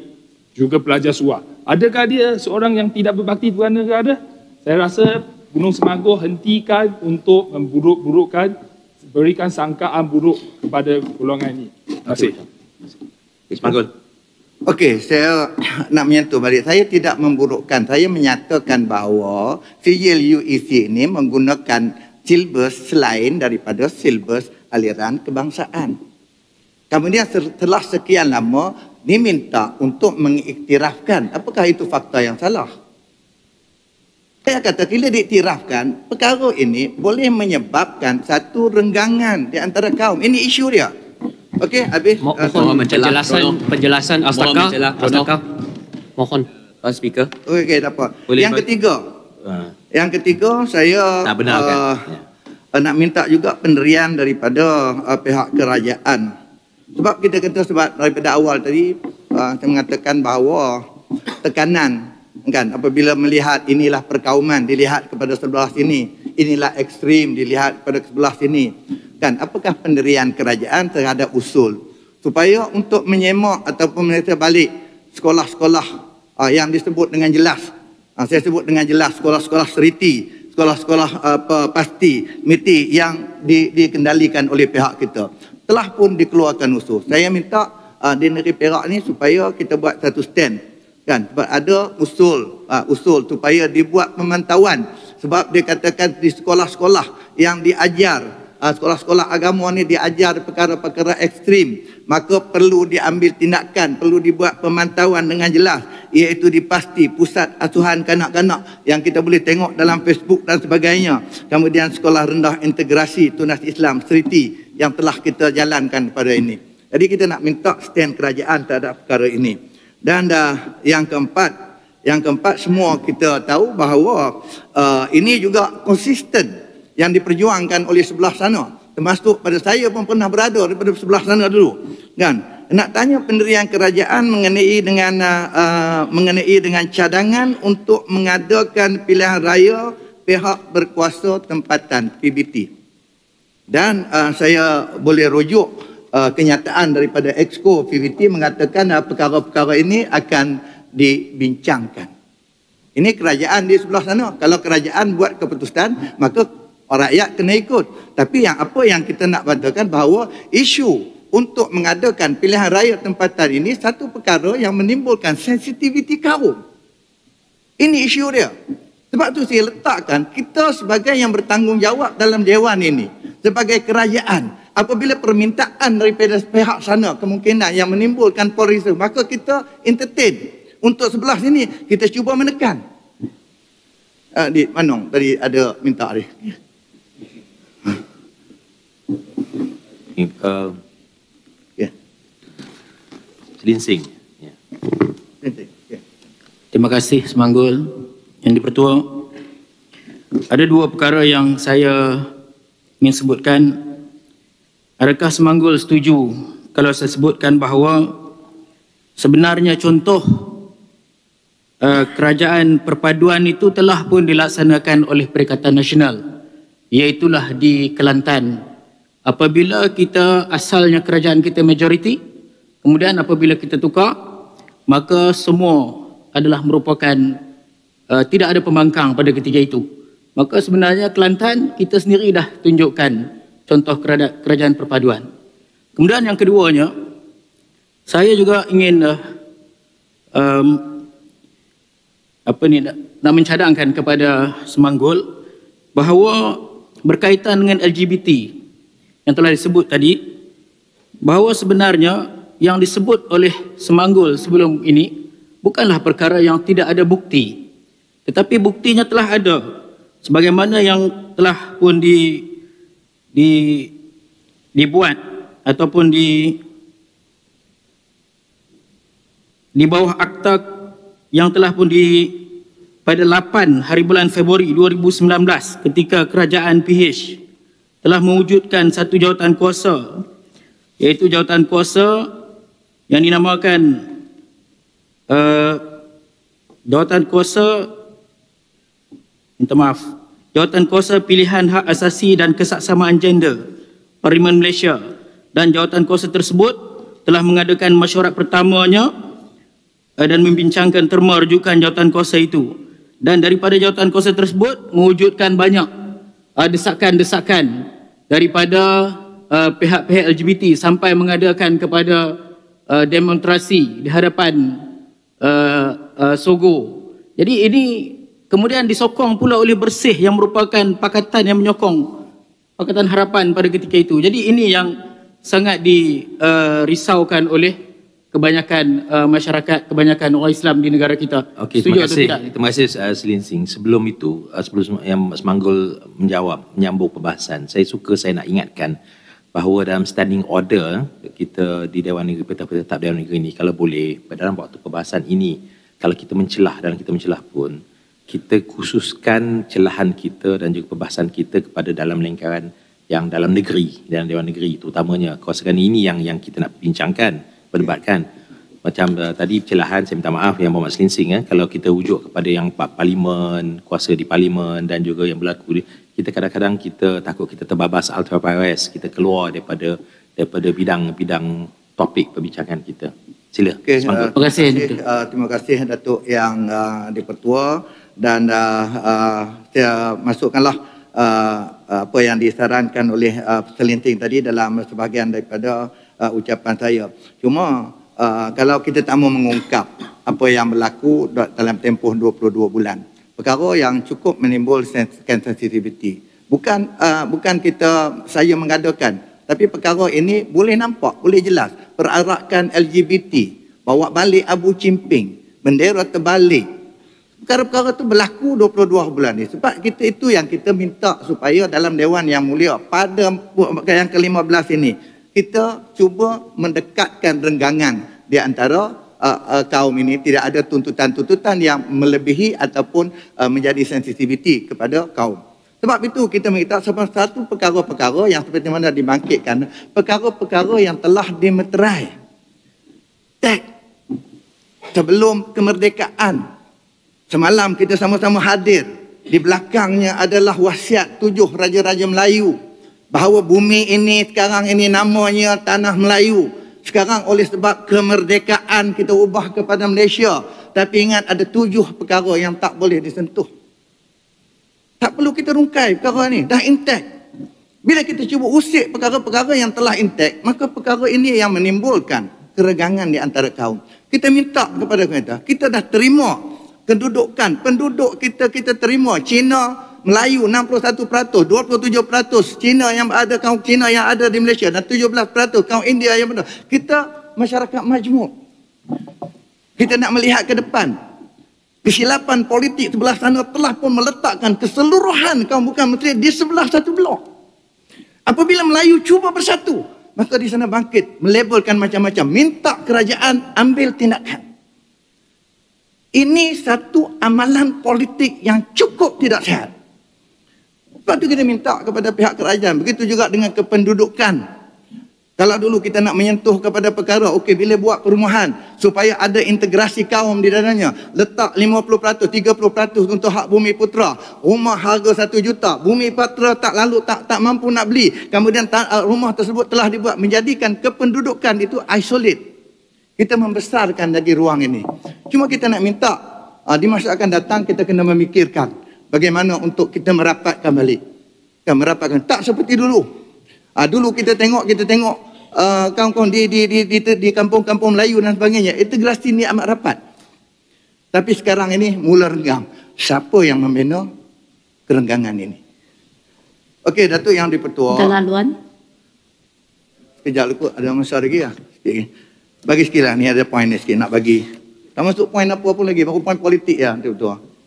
juga pelajar SUA. Adakah dia seorang yang tidak berbakti kepada negara? Saya rasa Gunung Semanggur hentikan untuk memburuk-burukkan, berikan sangkaan buruk kepada golongan ini. Terima kasih. Semanggur. Okey, saya nak menyentuh balik. Saya tidak memburukkan. Saya menyatakan bahawa sijil UEC ini menggunakan silbus selain daripada silbus aliran kebangsaan. Kemudian setelah sekian lama diminta untuk mengiktirafkan. Apakah itu fakta yang salah? Saya kata bila diiktirafkan, perkara ini boleh menyebabkan satu renggangan di antara kaum. Ini isu dia. Okey, habis. Mohon penjelasan Astaka. Mohon speaker. Okey, tak apa. Boleh Yang ketiga, saya nak minta juga pendirian daripada pihak kerajaan. Sebab kita kata daripada awal tadi saya mengatakan bahawa tekanan kan apabila melihat inilah perkauman dilihat kepada sebelah sini, inilah ekstrim dilihat kepada sebelah sini. Kan apakah pendirian kerajaan terhadap usul supaya untuk menyemak ataupun menata balik sekolah-sekolah yang disebut dengan jelas. Saya sebut dengan jelas sekolah-sekolah seriti, sekolah-sekolah pasti, MITI yang dikendalikan oleh pihak kita. Telah pun dikeluarkan usul. Saya minta di negeri Perak ni supaya kita buat satu stand. Kan? Sebab ada usul supaya dibuat pemantauan. Sebab dia katakan di sekolah-sekolah yang diajar, sekolah-sekolah agama ni diajar perkara-perkara ekstrim, maka perlu diambil tindakan, perlu dibuat pemantauan dengan jelas, iaitu dipasti pusat asuhan kanak-kanak yang kita boleh tengok dalam Facebook dan sebagainya. Kemudian sekolah rendah integrasi tunas Islam seriti yang telah kita jalankan pada ini. Jadi kita nak minta stand kerajaan terhadap perkara ini. Dan yang keempat semua kita tahu bahawa ini juga konsisten yang diperjuangkan oleh sebelah sana. Termasuk pada saya pun pernah berada daripada sebelah sana dulu. Kan? Nak tanya pendirian kerajaan mengenai dengan cadangan untuk mengadakan pilihan raya pihak berkuasa tempatan PBT. Dan saya boleh rujuk kenyataan daripada Exco PBT mengatakan perkara-perkara ini akan dibincangkan. Ini kerajaan di sebelah sana. Kalau kerajaan buat keputusan, maka rakyat kena ikut. Tapi apa yang kita nak katakan bahawa isu untuk mengadakan pilihan raya tempatan ini satu perkara yang menimbulkan sensitiviti kaum. Ini isu dia. Sebab tu saya letakkan kita sebagai yang bertanggungjawab dalam dewan ini, sebagai kerajaan, apabila permintaan daripada pihak sana kemungkinan yang menimbulkan polarisme, maka kita entertain. Untuk sebelah sini kita cuba menekan. Di Manong tadi ada minta dia. Selinsing. Terima kasih Semanggul. Yang di-Pertua, ada dua perkara yang saya ingin sebutkan. Adakah Semanggul setuju kalau saya sebutkan bahawa sebenarnya contoh kerajaan perpaduan itu telah pun dilaksanakan oleh Perikatan Nasional, iaitulah di Kelantan. Apabila kita asalnya kerajaan kita majoriti, kemudian apabila kita tukar, maka semua adalah merupakan tidak ada pembangkang pada ketika itu. Maka sebenarnya Kelantan kita sendiri dah tunjukkan contoh kerajaan perpaduan. Kemudian yang keduanya, saya juga ingin nak mencadangkan kepada Semanggul bahawa berkaitan dengan LGBT yang telah disebut tadi, bahawa sebenarnya yang disebut oleh Semanggul sebelum ini bukanlah perkara yang tidak ada bukti, tetapi buktinya telah ada, sebagaimana yang telah pun dibuat ataupun di bawah akta yang telah pun pada 8 hari bulan Februari 2019 ketika kerajaan PH telah mewujudkan satu jawatan kuasa iaitu jawatan kuasa yang dinamakan jawatan kuasa jawatan kuasa pilihan hak asasi dan kesaksamaan gender Parlimen Malaysia, dan jawatan kuasa tersebut telah mengadakan mesyuarat pertamanya dan membincangkan terma rujukan jawatan kuasa itu, dan daripada jawatan kuasa tersebut mewujudkan banyak desakan-desakan daripada pihak-pihak LGBT sampai mengadakan kepada demonstrasi di hadapan Sogo. Jadi ini kemudian disokong pula oleh Bersih yang merupakan pakatan yang menyokong Pakatan Harapan pada ketika itu. Jadi ini yang sangat dirisaukan oleh kebanyakan masyarakat, kebanyakan orang Islam di negara kita. Okey, terima kasih. Terima kasih Selinsing. Sebelum itu, sebelum yang Mas Manggul menyambung perbahasan, saya nak ingatkan bahawa dalam standing order kita di Dewan Negeri, Peta-Peta Tetap Dewan Negeri ini, kalau boleh dalam waktu perbahasan ini, kalau kita mencelah pun, kita khususkan celahan kita dan juga perbahasan kita kepada dalam lingkaran yang dalam negeri, dalam Dewan Negeri terutamanya. Kawasan ini yang kita nak bincangkan, berdebatkan. Macam tadi celahan, saya minta maaf yang Muhammad Selinsing, kalau kita ujuk kepada yang parlimen, kuasa di parlimen dan juga yang berlaku, kita kadang-kadang kita takut kita terbabas ultra vires, kita keluar daripada bidang topik perbincangan kita. Sila. Okay, terima kasih Datuk yang dipertua, dan saya masukkanlah apa yang disarankan oleh Selinsing tadi dalam sebahagian daripada ucapan saya. Cuma kalau kita tak mau mengungkap apa yang berlaku dalam tempoh 22 bulan, perkara yang cukup menimbulkan sensitivity. Bukan saya mengadakan, tapi perkara ini boleh nampak, boleh jelas. Perarakan LGBT, bawa balik Abu Chimping, bendera terbalik. Perkara-perkara itu berlaku 22 bulan ni. Sebab itu yang kita minta supaya dalam Dewan Yang Mulia pada yang ke-15 ini, kita cuba mendekatkan renggangan di antara kaum ini. Tidak ada tuntutan-tuntutan yang melebihi ataupun menjadi sensitiviti kepada kaum. Sebab itu kita minta satu perkara-perkara yang seperti mana dibangkitkan, perkara-perkara yang telah dimeterai sebelum kemerdekaan. Semalam kita sama-sama hadir. Di belakangnya adalah wasiat 7 Raja-Raja Melayu, bahawa bumi ini sekarang ini namanya Tanah Melayu. Sekarang oleh sebab kemerdekaan kita ubah kepada Malaysia. Tapi ingat, ada 7 perkara yang tak boleh disentuh. Tak perlu kita rungkai perkara ni, dah intact. Bila kita cuba usik perkara-perkara yang telah intact, maka perkara ini yang menimbulkan keregangan di antara kaum. Kita minta kepada kita dah terima kedudukan, penduduk kita terima. Cina, Melayu 61%, 27% Cina yang ada, kaum Cina yang ada di Malaysia, dan 17% kaum India yang ada. Kita masyarakat majmuk. Kita nak melihat ke depan. Kesilapan politik sebelah sana telah pun meletakkan keseluruhan kaum bukan menteri di sebelah satu blok. Apabila Melayu cuba bersatu, maka di sana bangkit, melabelkan macam-macam, minta kerajaan ambil tindakan. Ini satu amalan politik yang cukup tidak sihat. Sebab itu kita minta kepada pihak kerajaan. Begitu juga dengan kependudukan. Kalau dulu kita nak menyentuh kepada perkara, okey, bila buat perumahan supaya ada integrasi kaum di dalamnya, letak 50%, 30% untuk hak bumi putera. Rumah harga 1 juta, bumi putera tak mampu nak beli. Kemudian rumah tersebut telah dibuat, menjadikan kependudukan itu isolate. Kita membesarkan lagi ruang ini. Cuma kita nak minta di masa akan datang kita kena memikirkan bagaimana untuk kita merapatkan balik. Merapatkan tak seperti dulu. Dulu kita tengok kaum-kaum di kampung-kampung Melayu dan sebagainya, integrasi ni amat rapat. Tapi sekarang ini mula renggang. Siapa yang membina kerenggangan ini? Okey, Datuk yang dipertua. Terlaluan. Sekejap lagi, ada masa lagi lah. Bagi sikit lah, ni ada poin ni sikit nak bagi. Tak masuk poin apa pun lagi, baru poin politik ya.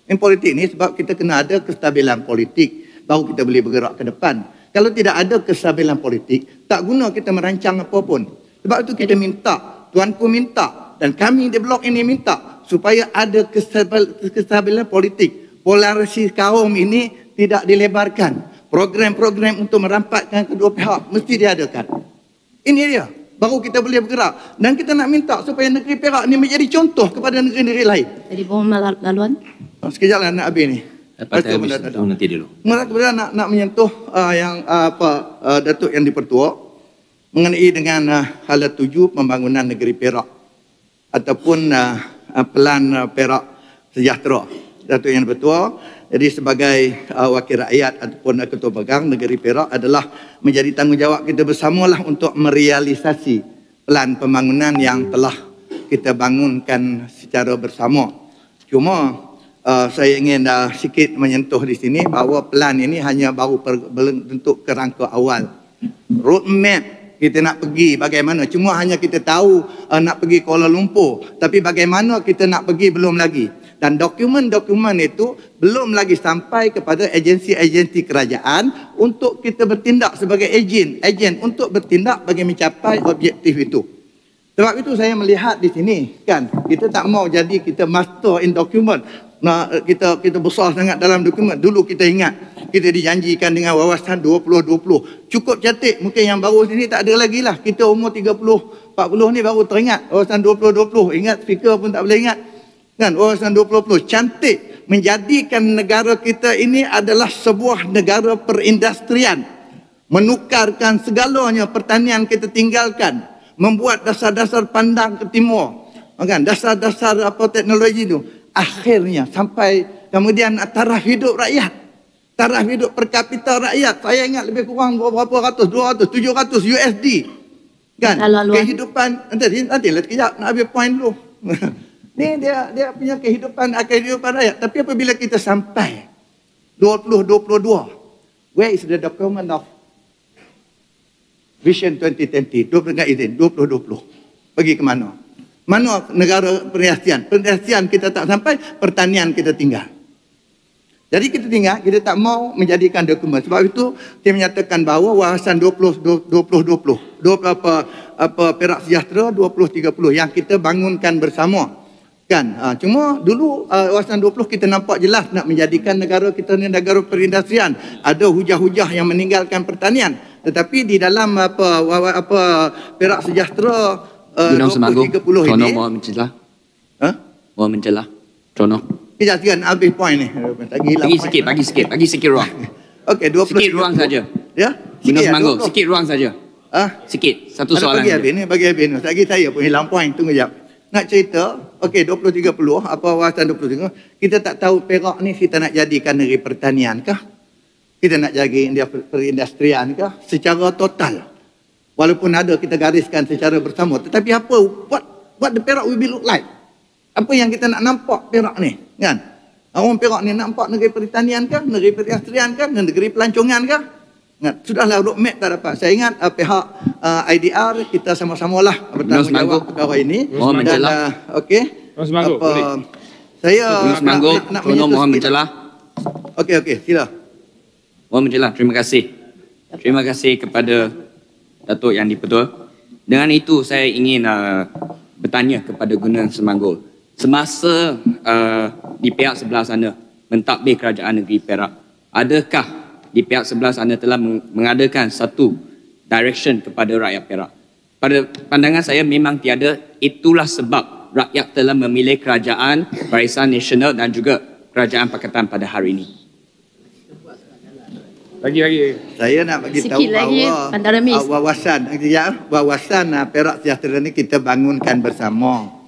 Yang politik ni sebab kita kena ada kestabilan politik, baru kita boleh bergerak ke depan. Kalau tidak ada kestabilan politik, tak guna kita merancang apa pun. Sebab itu kita minta, Tuanku minta, dan kami di blok ini minta, supaya ada kestabilan politik. Polarisasi kaum ini tidak dilebarkan. Program-program untuk merampatkan kedua pihak mesti diadakan. Ini dia. baru kita boleh bergerak. Dan kita nak minta supaya negeri Perak ni menjadi contoh kepada negeri-negeri lain. Jadi mohon laluan. Sekejap lah nak habis ni. Lepas itu nanti dulu. Kemudian nak menyentuh Datuk Yang di-Pertua mengenai dengan hala 7 pembangunan negeri Perak ataupun pelan Perak sejahtera. Datuk Yang di-Pertua, jadi sebagai wakil rakyat ataupun ketua pegang negeri Perak adalah menjadi tanggungjawab kita bersamalah untuk merealisasi pelan pembangunan yang telah kita bangunkan secara bersama. Cuma saya ingin sikit menyentuh di sini bahawa pelan ini hanya baru bentuk kerangka awal. Roadmap kita nak pergi bagaimana, cuma hanya kita tahu nak pergi Kuala Lumpur, tapi bagaimana kita nak pergi belum lagi. Dan dokumen-dokumen itu belum lagi sampai kepada agensi-agensi kerajaan untuk kita bertindak sebagai ejen untuk bertindak bagi mencapai objektif itu. Sebab itu saya melihat di sini kan, kita tak mau jadi kita master in document. Nah, kita besar sangat dalam dokumen. Dulu kita ingat kita dijanjikan dengan wawasan 2020. Cukup cantik, mungkin yang baru sini tak ada lagi lah. Kita umur 30, 40 ni baru teringat wawasan 2020. Ingat speaker pun tak boleh ingat. Kan, wawasan 2020 cantik, menjadikan negara kita ini adalah sebuah negara perindustrian, menukarkan segalanya pertanian kita tinggalkan, membuat dasar-dasar pandang ke timur, kan, dasar-dasar teknologi itu. Akhirnya sampai kemudian taraf hidup rakyat, taraf hidup per kapita rakyat, saya ingat lebih kurang berapa ratus, 200, 700 USD, kan. Kehidupan nanti kejap nak habis point dulu. Ni dia punya kehidupan rakyat. Tapi apabila kita sampai 2022, where is the document of Vision 2020, 2020? Pergi ke mana? Mana negara perindustrian? Perindustrian kita tak sampai, pertanian kita tinggal. Jadi kita tinggal, kita tak mau menjadikan dokumen. Sebab itu saya menyatakan bahawa wawasan 2020, Perak Sejahtera 2030 yang kita bangunkan bersama. Kan? Cuma dulu wawasan 20 kita nampak jelas nak menjadikan negara kita ni negara perindustrian. Ada hujah-hujah yang meninggalkan pertanian. Tetapi di dalam Perak Sejahtera 2030 ini. Contoh mohon mencelah. Mohon mencelah. Contoh. Kejap habis point ni. Bagi sikit ruang. Okey, 20 sikit ruang saja. Ya? Gunung Semanggo, sikit ruang saja. Sikit, satu soalan. Bagi habis ni. Lagi saya pun hilang point, tunggu jap. Nak cerita, okey 2030, wawasan 2030, kita tak tahu Perak ni kita nak jadikan negeri pertanian kah? Kita nak jadi perindustrian kah? Secara total. Walaupun ada kita gariskan secara bersama, tetapi apa what the Perak will be look like? Apa yang kita nak nampak Perak ni, kan? Orang Perak ni nampak negeri pertanian kah, negeri perindustrian kah, negeri pelancongan kah? Sudahlah roadmap tak dapat. Saya ingat pihak IDR kita sama-samalah bertanggungjawab perkara ini. Mohon mencelah. Okey. Saya nak mohon mencelah. Okey, sila. Mohon mencelah. Terima kasih. Terima kasih kepada Datuk Yang di-Pertua. Dengan itu saya ingin bertanya kepada Gunung Semanggo. Semasa di pihak sebelah sana mentadbir kerajaan negeri Perak, adakah di pihak sebelah sana telah mengadakan satu direction kepada rakyat Perak? Pada pandangan saya memang tiada. Itulah sebab rakyat telah memilih kerajaan Barisan Nasional dan juga kerajaan Pakatan pada hari ini. Lagi. Saya nak bagi tahu bahawa wawasan Perak Sejahtera ni kita bangunkan bersama.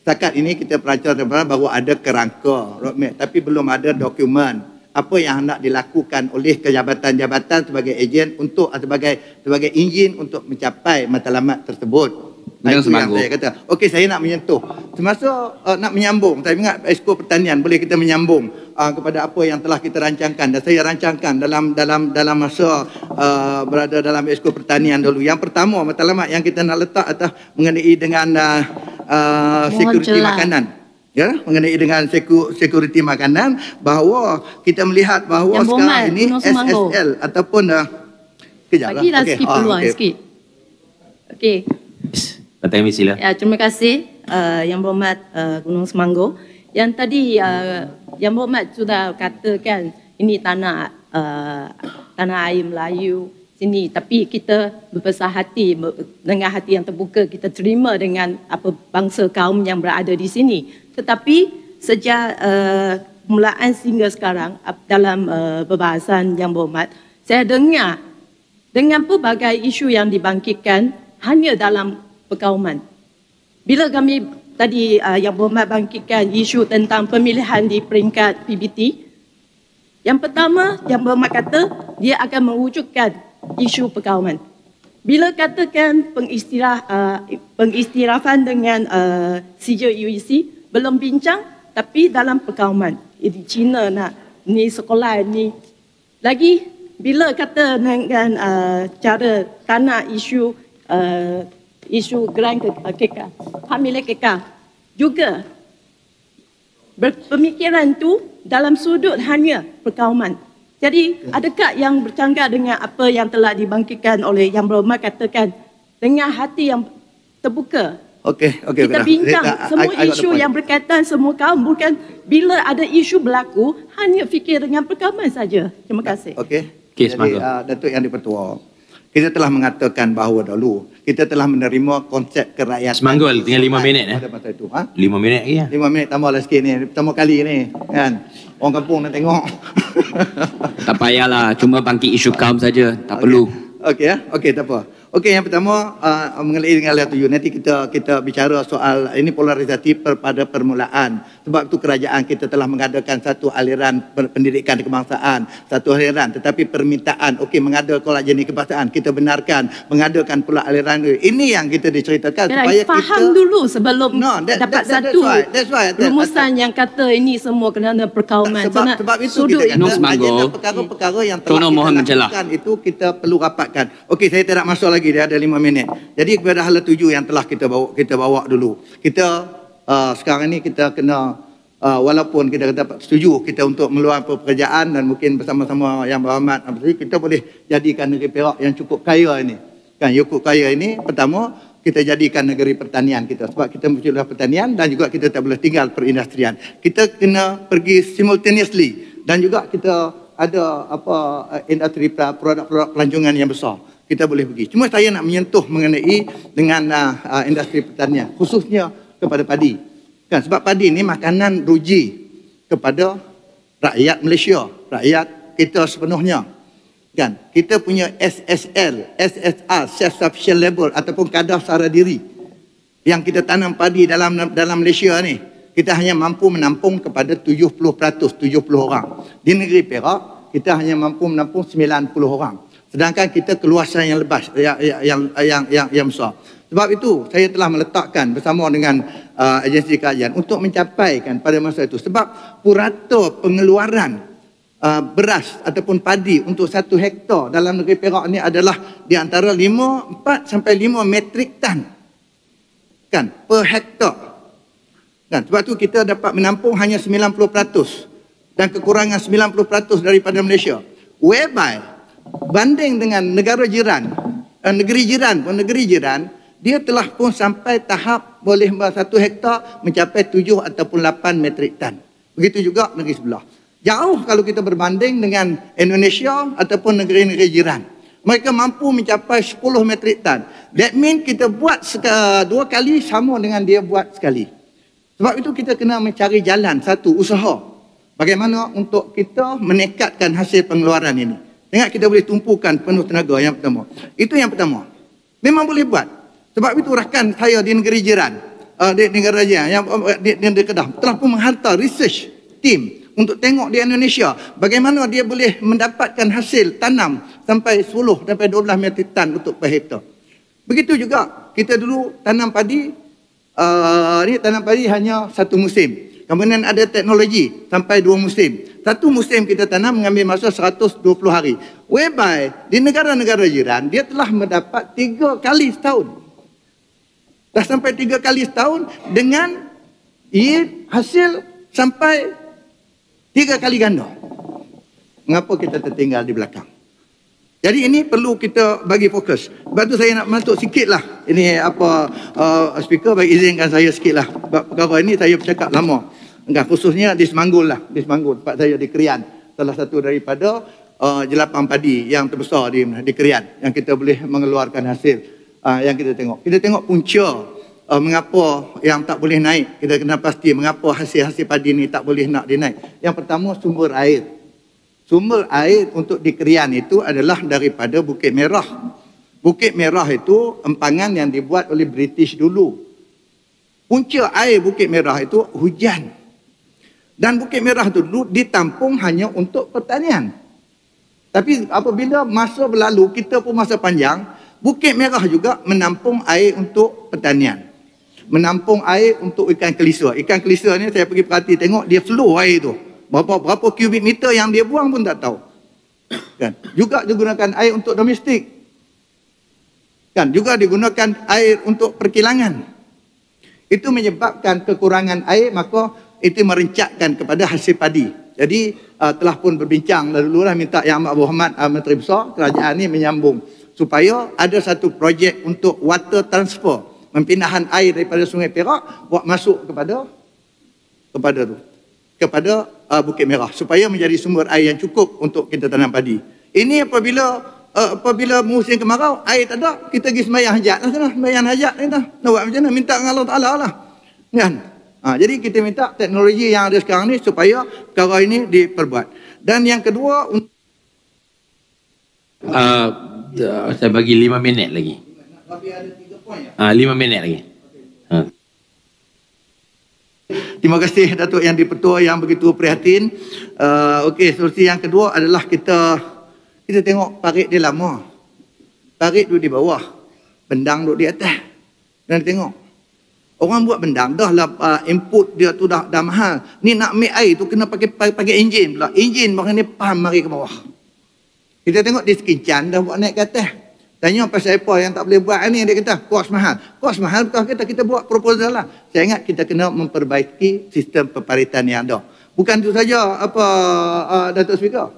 Setakat ini kita perancang baru ada kerangka roadmap, tapi belum ada dokumen. Apa yang hendak dilakukan oleh jabatan-jabatan sebagai ejen untuk sebagai enjin untuk mencapai matlamat tersebut. Itu yang saya kata. Okey, saya nak menyentuh. Semasa nak menyambung, saya ingat Exco Pertanian boleh kita menyambung kepada apa yang telah kita rancangkan dan saya rancangkan dalam masa berada dalam Exco Pertanian dulu. Yang pertama, matlamat yang kita nak letak atas mengenai dengan security makanan. Ya, mengenai dengan security makanan, bahawa kita melihat bahawa yang sekarang ini SSL ataupun kejaplah. Bagilah sikit peluang sikit. Okey. Patah sila. Ya, terima kasih Yang Berhormat Gunung Semanggo. Yang tadi Yang Berhormat sudah katakan ini tanah air Melayu, sini, tapi kita berbesar hati, dengan hati yang terbuka, kita terima dengan apa bangsa kaum yang berada di sini. Tetapi sejak permulaan sehingga sekarang dalam perbahasan Yang Berhormat, saya dengar dengan pelbagai isu yang dibangkitkan hanya dalam perkauman. Bila kami tadi Yang Berhormat bangkitkan isu tentang pemilihan di peringkat PBT, yang pertama Yang Berhormat kata dia akan mewujudkan isu perkauman. Bila katakan pengistirafan dengan CJUEC belum bincang, tapi dalam perkauman. Di China nak ni sekolah ni lagi bila kata dengan cara tanah isu geran kekal, hamilan kekal juga berpemikiran tu dalam sudut hanya perkauman. Jadi adakah yang bercanggah dengan apa yang telah dibangkitkan oleh Yang Berhormat katakan dengan hati yang terbuka? Okey. Kita bincang semua isu yang berkaitan semua kaum, bukan bila ada isu berlaku hanya fikir dengan perkauman saja. Terima kasih. Okey. Okey, Jadi Datuk Yang di-Pertua, kita telah mengatakan bahawa dahulu kita telah menerima konsep kerakyatan. Semanggul tinggal 5 minit pada masa itu. 5 minit lagi ya. 5 minit tambahlah sikit ni. Pertama kali ni kan. Orang kampung nak tengok. Tak payahlah, cuma bangkit isu kaum saja, tak perlu. Okey ya. Okey, tak apa. Okey, yang pertama mengenai dengan aliran tuju, nanti kita bicara soal ini polarisasi pada permulaan. Sebab itu kerajaan kita telah mengadakan satu aliran pendidikan kebangsaan, satu aliran, tetapi permintaan okey mengada kolej jenis kebangsaan, kita benarkan mengadakan pula aliran ini yang kita diceritakan supaya faham kita dulu sebelum dapat satu rumusan yang kata ini semua kerana perkauman. Sebab itu kita kata agenda perkara-perkara yang telah kita lakukan itu kita perlu rapatkan. Okey, saya tidak masuk lagi, dia ada 5 minit. Jadi kepada hala tuju yang telah kita bawa dulu. Kita sekarang ni kita kena walaupun kita dapat setuju kita untuk meluangkan pekerjaan dan mungkin bersama-sama Yang Berhormat kita boleh jadikan negeri Perak yang cukup kaya ini. Kan cukup kaya ini pertama kita jadikan negeri pertanian kita sebab kita mempunyai pertanian dan juga kita tak boleh tinggal perindustrian. Kita kena pergi simultaneously dan juga kita ada industri produk-produk pelancongan yang besar. Kita boleh pergi. Cuma saya nak menyentuh mengenai dengan industri pertanian, khususnya kepada padi. Kan, sebab padi ni makanan ruji kepada rakyat Malaysia, rakyat kita sepenuhnya. Kan, kita punya SSL, SSR, Self-Sufficient Level ataupun kadar sara diri yang kita tanam padi dalam Malaysia ni, kita hanya mampu menampung kepada 70%, 70 orang. Di negeri Perak, kita hanya mampu menampung 90 orang. Sedangkan kita keluasan yang lebas, yang besar. Sebab itu saya telah meletakkan bersama dengan agensi kajian untuk mencapaikan pada masa itu. Sebab purata pengeluaran beras ataupun padi untuk 1 hektar dalam negeri Perak ini adalah di antara 4 sampai 5 metrik tan. Kan, per hektar. Kan, sebab itu kita dapat menampung hanya 90% dan kekurangan 90% daripada Malaysia. Whereby banding dengan negara jiran, negeri jiran, dia telah pun sampai tahap boleh 1 hektar mencapai 7 ataupun 8 metrik tan. Begitu juga negeri sebelah. Jauh kalau kita berbanding dengan Indonesia ataupun negeri-negeri jiran. Mereka mampu mencapai 10 metrik tan. That means kita buat 2 kali sama dengan dia buat sekali. Sebab itu kita kena mencari jalan, satu usaha. Bagaimana untuk kita meningkatkan hasil pengeluaran ini. Ingat kita boleh tumpukan penuh tenaga yang pertama. Itu yang pertama. Memang boleh buat. Sebab itu rakan saya di negeri jiran, di negara jiran yang di Kedah telah pun menghantar research team untuk tengok di Indonesia bagaimana dia boleh mendapatkan hasil tanam sampai 10 sampai 12 metrik tan untuk per hektar. Begitu juga kita dulu tanam padi, tanam padi hanya 1 musim. Kemudian ada teknologi sampai 2 musim. 1 musim kita tanam mengambil masa 120 hari. Whereby di negara-negara jiran dia telah mendapat 3 kali setahun. Dah sampai 3 kali setahun dengan yield hasil sampai 3 kali ganda. Mengapa kita tertinggal di belakang? Jadi ini perlu kita bagi fokus. Sebab tu saya nak masuk sikit lah. Ini speaker bagi izinkan saya sikit lah. Sebab perkara ini saya bercakap lama. Enggak, khususnya di Semanggul lah. Di Semanggul, tempat saya di Krian. Salah satu daripada jelapan padi yang terbesar di Kerian yang kita boleh mengeluarkan hasil yang kita tengok. Kita tengok punca mengapa yang tak boleh naik. Kita kena pasti mengapa hasil-hasil padi ni tak boleh nak dinaik. Yang pertama, sumber air. Sumber air untuk di Kerian itu adalah daripada Bukit Merah. Bukit Merah itu empangan yang dibuat oleh British dulu. Punca air Bukit Merah itu hujan. Dan Bukit Merah itu dulu ditampung hanya untuk pertanian. Tapi apabila masa berlalu, kita pun masa panjang, Bukit Merah juga menampung air untuk pertanian. Menampung air untuk ikan kelisa. Ikan kelisa ni saya pergi perhati tengok dia flow air tu. Berapa kubik meter yang dia buang pun tak tahu. Kan? Juga digunakan air untuk domestik. Kan? Juga digunakan air untuk perkilangan. Itu menyebabkan kekurangan air, maka itu merencatkan kepada hasil padi. Jadi telah pun berbincang lalu lah minta Yang Amat Berhormat Menteri Besar kerajaan ni menyambung supaya ada satu projek untuk water transfer, pemindahan air daripada Sungai Perak buat masuk kepada Bukit Merah supaya menjadi sumber air yang cukup untuk kita tanam padi. Ini apabila musim kemarau air tak ada, kita pergi sembahyang hajat lah sana, sembahyang hajat ni dah. Nak buat macam mana? Minta dengan Allah Taala lah. Kan? Jadi kita minta teknologi yang ada sekarang ni supaya perkara ini diperbuat. Dan yang kedua, saya bagi 5 minit lagi. ada 3 poin ya? 5 minit lagi. Terima kasih Datuk Yang di-Pertua yang begitu prihatin. Okey, solusi yang kedua adalah kita tengok parit dia lama. Parit duduk di bawah, bendang duduk di atas. Dan tengok orang buat bendang dah lah, input dia tu dah mahal. Ni nak ambil air tu kena pakai enjin pula. Enjin baru ni pam mari ke bawah. Kita tengok di Sekincan dah buat naik ke atas. Tanya pasal apa yang tak boleh buat ni, dia kata kos mahal. Kos mahal betul kita buat proposal lah. Saya ingat kita kena memperbaiki sistem peparitan yang ada. Bukan itu saja Datuk Speaker.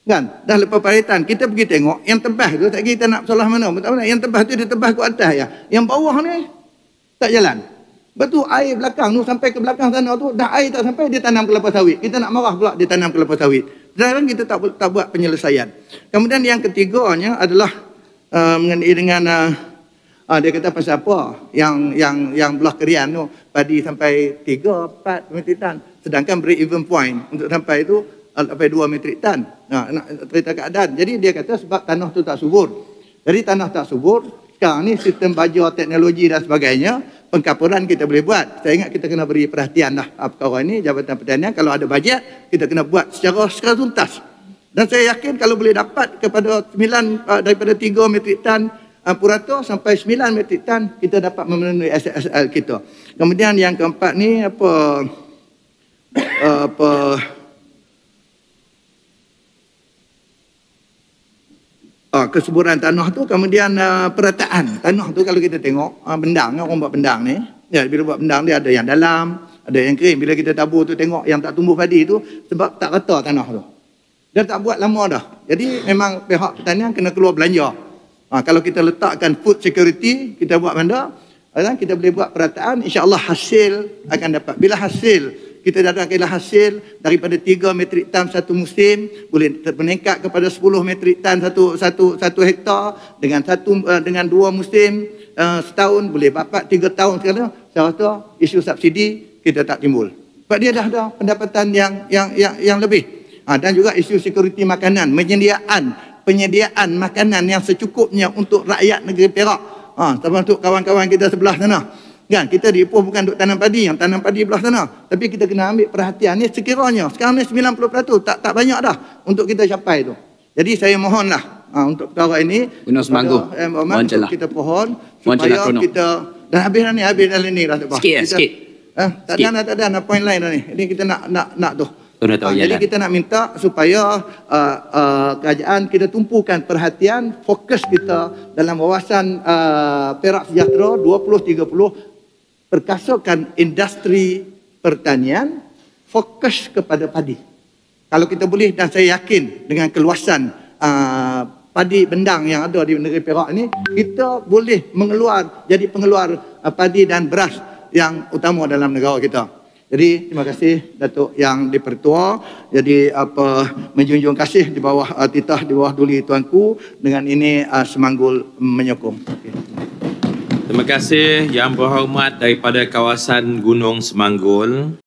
Kan? Dah lepas peparitan kita pergi tengok yang tebas tu, tak kita nak salah mana. Yang tebas tu dia tebas ke atas ya. Yang bawah ni tak jalan. Betul air belakang tu sampai ke belakang sana tu dah air tak sampai, dia tanam kelapa sawit. Kita nak marah pula dia tanam kelapa sawit. Sekarang kita tak buat penyelesaian. Kemudian yang ketiganya adalah mengenai dengan dia kata pasal apa yang belah Kerian tu padi sampai 3-4 metrik tan, sedangkan break even point untuk sampai itu sampai 2 metrik tan. Nak cerita keadaan. Jadi dia kata sebab tanah tu tak subur. Jadi tanah tak subur, sekarang ni sistem baja, teknologi dan sebagainya, pengkapuran kita boleh buat. Saya ingat kita kena beri perhatian lah perkara ini. Jabatan Pertanian kalau ada bajet kita kena buat secara tuntas. Dan saya yakin kalau boleh dapat kepada 9 daripada 3 metrik tan purata sampai 9 metrik tan, kita dapat memenuhi SSL kita. Kemudian yang keempat ni kesuburan tanah tu. Kemudian perataan tanah tu kalau kita tengok bendang, orang buat bendang ni ya, bila buat bendang dia ada yang dalam, ada yang kering. Bila kita tabur tu tengok yang tak tumbuh padi tu sebab tak rata tanah tu. Dia tak buat lama dah. Jadi memang pihak pertanian kena keluar belanja. Kalau kita letakkan food security, kita buat benda, kita boleh buat perataan, insya-Allah hasil akan dapat. Bila hasil kita dapatkan hasil daripada 3 metrik tan satu musim, boleh meningkat kepada 10 metrik tan satu hektar dengan 2 musim setahun, boleh dapat 3 tahun sekarang. Saya rasa isu subsidi kita tak timbul. Sebab dia dah ada pendapatan yang lebih. Dan juga isu security makanan, penyediaan makanan yang secukupnya untuk rakyat negeri Perak. Termasuk kawan-kawan kita sebelah sana. Kan, kita di Ipoh bukan duk tanam padi, yang tanam padi belah sana. Tapi kita kena ambil perhatian ni sekiranya. Sekarang ni 90% tak banyak dah untuk kita capai tu. Jadi saya mohonlah untuk perkara ini. Gunung Semanggur. Mohon kita pohon supaya kita dah habis dah ni dah tak apa. Sikit. Tak ada poin lain dah ni. Ini kita nak tu. Jadi jalan. kita nak minta supaya kerajaan kita tumpukan perhatian, fokus kita dalam wawasan Perak Sejahtera 2030, perkasakan industri pertanian, fokus kepada padi. Kalau kita boleh, dan saya yakin dengan keluasan padi bendang yang ada di negeri Perak ini, kita boleh jadi pengeluar padi dan beras yang utama dalam negara kita. Jadi terima kasih Datuk Yang di-Pertua. Jadi menjunjung kasih di bawah titah di bawah duli tuanku. Dengan ini Semanggul menyokong. Okay. Terima kasih Yang Berhormat daripada kawasan Gunung Semanggul.